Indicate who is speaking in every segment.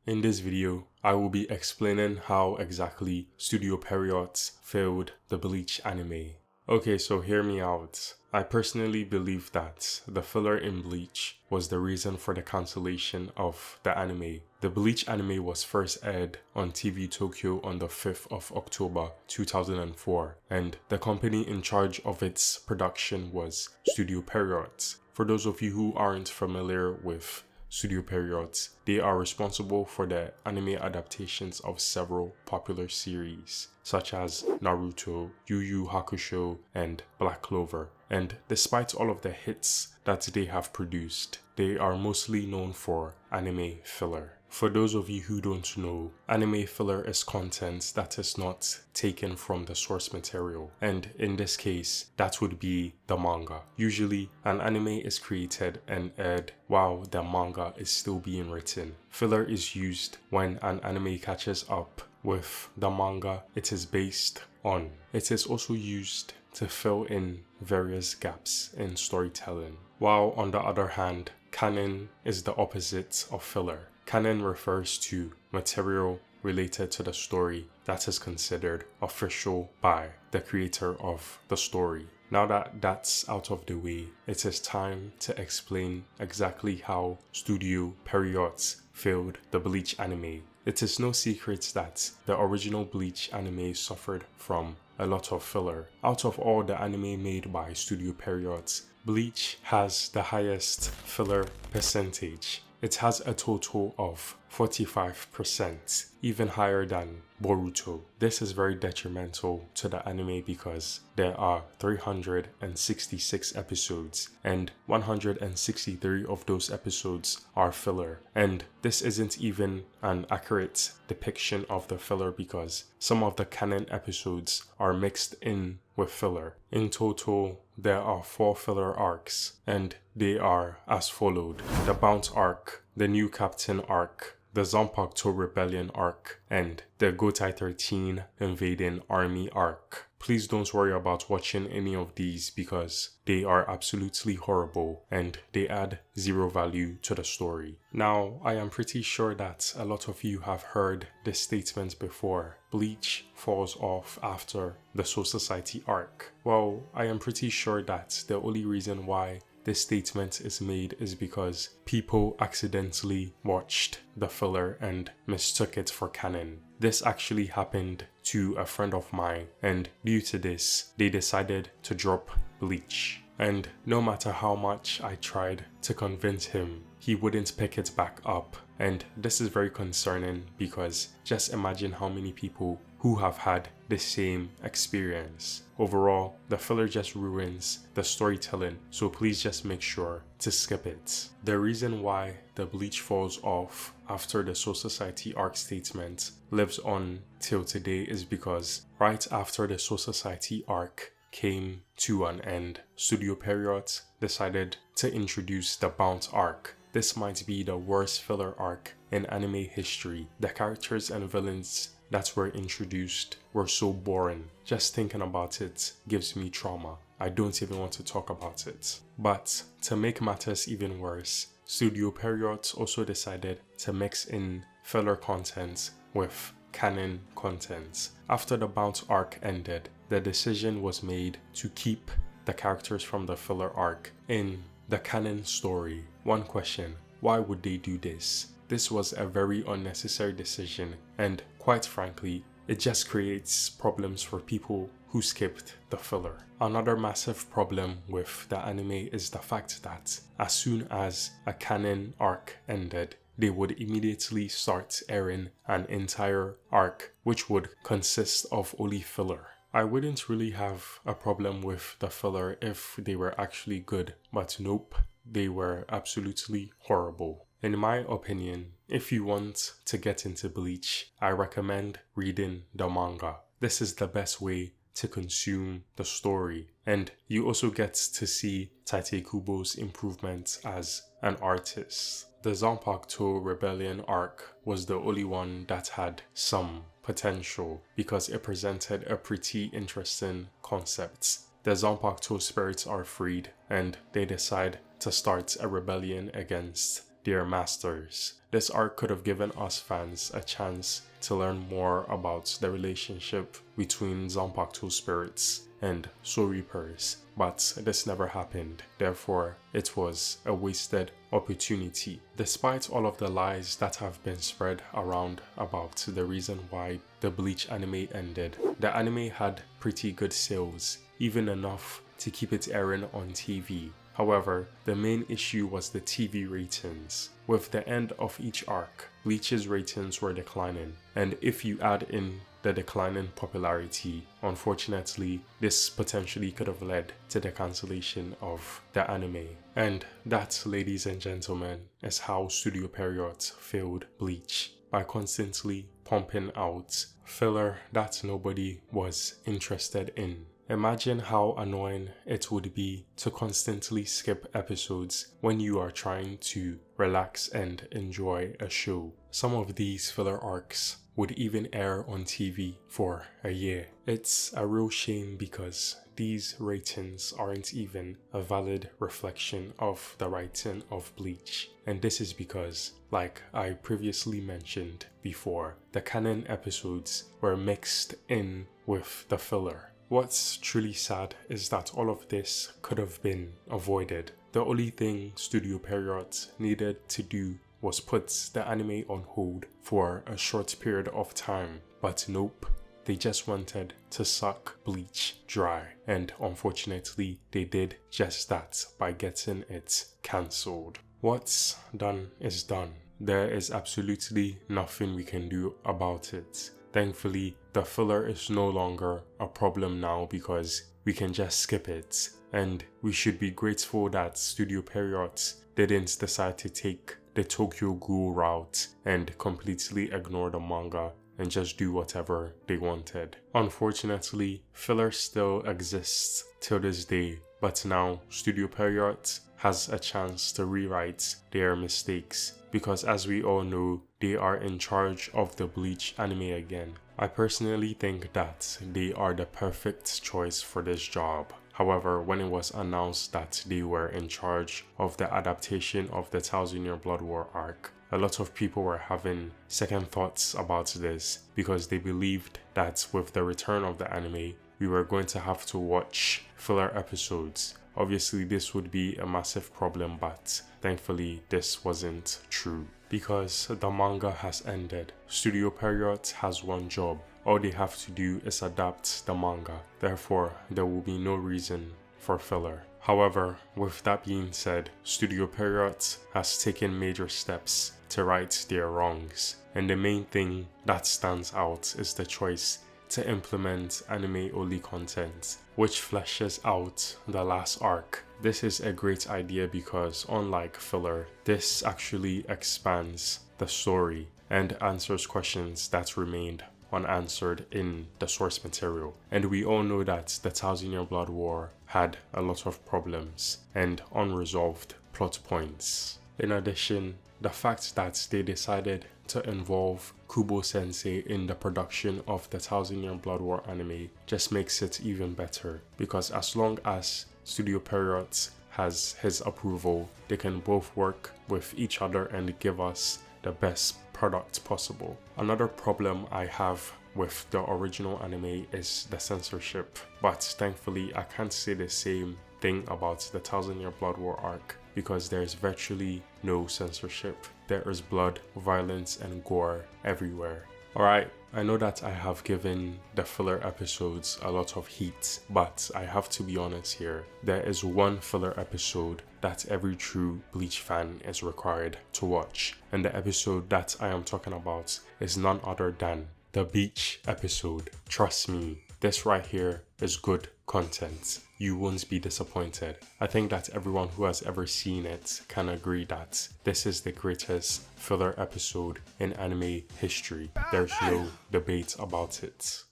Speaker 1: In this video, I will be explaining how exactly Studio Pierrot failed the BLEACH anime. Okay, so hear me out. I personally believe that the filler in BLEACH was the reason for the cancellation of the anime. The BLEACH anime was first aired on TV Tokyo on the 5th of October 2004, and the company in charge of its production was Studio Pierrot. For those of you who aren't familiar with Studio Pierrot, they are responsible for the anime adaptations of several popular series such as Naruto, Yu Yu Hakusho, and Black Clover. And despite all of the hits that they have produced, they are mostly known for anime filler. For those of you who don't know, anime filler is content that is not taken from the source material, and in this case, that would be the manga. Usually, an anime is created and aired while the manga is still being written. Filler is used when an anime catches up with the manga it is based on. It is also used to fill in various gaps in storytelling. While on the other hand, canon is the opposite of filler. Canon refers to material related to the story that is considered official by the creator of the story. Now that that's out of the way, it is time to explain exactly how Studio Pierrot failed the BLEACH anime. It is no secret that the original BLEACH anime suffered from a lot of filler. Out of all the anime made by Studio Pierrot, BLEACH has the highest filler percentage. It has a total of 45%, even higher than Boruto. This is very detrimental to the anime because there are 366 episodes and 163 of those episodes are filler. And this isn't even an accurate depiction of the filler because some of the canon episodes are mixed in with filler. In total, there are 4 filler arcs, and they are as followed: the Bounce arc, the New Captain arc, the Zanpakuto Rebellion arc, and the Gotai 13 Invading Army arc. Please don't worry about watching any of these because they are absolutely horrible and they add zero value to the story. Now, I am pretty sure that a lot of you have heard this statement before: BLEACH falls off after the Soul Society arc. Well, I am pretty sure that the only reason why this statement is made is because people accidentally watched the filler and mistook it for canon. This actually happened to a friend of mine, and due to this, they decided to drop BLEACH. And no matter how much I tried to convince him, he wouldn't pick it back up. And this is very concerning because just imagine how many people who have had the same experience. Overall, the filler just ruins the storytelling, so please just make sure to skip it. The reason why the BLEACH falls off after the Soul Society arc statement lives on till today is because right after the Soul Society arc came to an end, Studio Pierrot decided to introduce the Bounce arc. This might be the worst filler arc in anime history. The characters and villains that were introduced were so boring. Just thinking about it gives me trauma. I don't even want to talk about it. But to make matters even worse, Studio Pierrot also decided to mix in filler content with canon content. After the Bounce arc ended, the decision was made to keep the characters from the filler arc in the canon story. One question: why would they do this? This was a very unnecessary decision, and quite frankly, it just creates problems for people who skipped the filler. Another massive problem with the anime is the fact that as soon as a canon arc ended, they would immediately start airing an entire arc which would consist of only filler. I wouldn't really have a problem with the filler if they were actually good, but nope, they were absolutely horrible. In my opinion, if you want to get into BLEACH, I recommend reading the manga. This is the best way to consume the story, and you also get to see Tite Kubo's improvements as an artist. The Zanpakuto Rebellion arc was the only one that had some potential because it presented a pretty interesting concept. The Zanpakuto spirits are freed and they decide to start a rebellion against their masters. This arc could have given us fans a chance to learn more about the relationship between Zanpakuto spirits and Soul Reapers, but this never happened. Therefore, it was a wasted opportunity. Despite all of the lies that have been spread around about the reason why the Bleach anime ended, the anime had pretty good sales, even enough to keep it airing on TV. However, the main issue was the TV ratings. With the end of each arc, Bleach's ratings were declining, and if you add in the declining popularity, unfortunately, this potentially could have led to the cancellation of the anime. And that, ladies and gentlemen, is how Studio Pierrot failed Bleach, by constantly pumping out filler that nobody was interested in. Imagine how annoying it would be to constantly skip episodes when you are trying to relax and enjoy a show. Some of these filler arcs would even air on TV for a year. It's a real shame because these ratings aren't even a valid reflection of the writing of Bleach. And this is because, like I previously mentioned before, the canon episodes were mixed in with the filler. What's truly sad is that all of this could have been avoided. The only thing Studio Pierrot needed to do was put the anime on hold for a short period of time, but nope, they just wanted to suck Bleach dry, and unfortunately they did just that by getting it cancelled. What's done is done. There is absolutely nothing we can do about it. Thankfully, the filler is no longer a problem now because we can just skip it, and we should be grateful that Studio Pierrot didn't decide to take the Tokyo Ghoul route and completely ignore the manga and just do whatever they wanted. Unfortunately, filler still exists till this day, but now Studio Pierrot has a chance to rewrite their mistakes, because as we all know, they are in charge of the Bleach anime again. I personally think that they are the perfect choice for this job. However, when it was announced that they were in charge of the adaptation of the 1000-Year Blood War arc, a lot of people were having second thoughts about this because they believed that with the return of the anime, we were going to have to watch filler episodes. Obviously, this would be a massive problem, but thankfully this wasn't true. Because the manga has ended, Studio Pierrot has one job. All they have to do is adapt the manga. Therefore, there will be no reason for filler. However, with that being said, Studio Pierrot has taken major steps to right their wrongs. And the main thing that stands out is the choice to implement anime-only content, which fleshes out the last arc. This is a great idea because, unlike filler, this actually expands the story and answers questions that remained unanswered in the source material. And we all know that the 1000-Year Blood War had a lot of problems and unresolved plot points. In addition, the fact that they decided to involve Kubo Sensei in the production of the 1000-Year Blood War anime just makes it even better, because as long as Studio Pierrot has his approval, they can both work with each other and give us the best product possible. Another problem I have with the original anime is the censorship, but thankfully I can't say the same thing about the 1000-Year Blood War arc because there's virtually no censorship. There is blood, violence, and gore everywhere. Alright, I know that I have given the filler episodes a lot of heat, but I have to be honest here. There is one filler episode that every true Bleach fan is required to watch, and the episode that I am talking about is none other than the BLEACH episode. Trust me, this right here is good content. You won't be disappointed. I think that everyone who has ever seen it can agree that this is the greatest filler episode in anime history. There's no debate about it.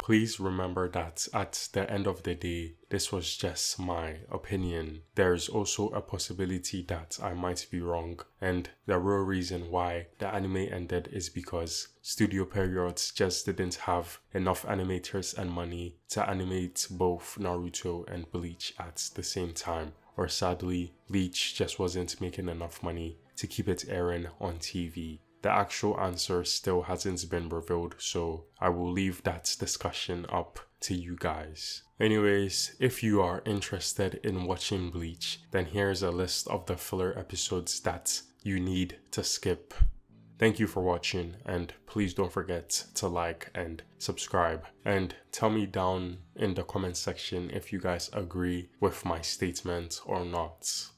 Speaker 1: Please remember that at the end of the day, this was just my opinion. There's also a possibility that I might be wrong, and the real reason why the anime ended is because Studio Pierrot just didn't have enough animators and money to animate both Naruto and Bleach at the same time. Or sadly, BLEACH just wasn't making enough money to keep it airing on TV? The actual answer still hasn't been revealed, so I will leave that discussion up to you guys. Anyways, if you are interested in watching Bleach, then here's a list of the filler episodes that you need to skip. Thank you for watching, and please don't forget to like and subscribe, and tell me down in the comment section if you guys agree with my statement or not.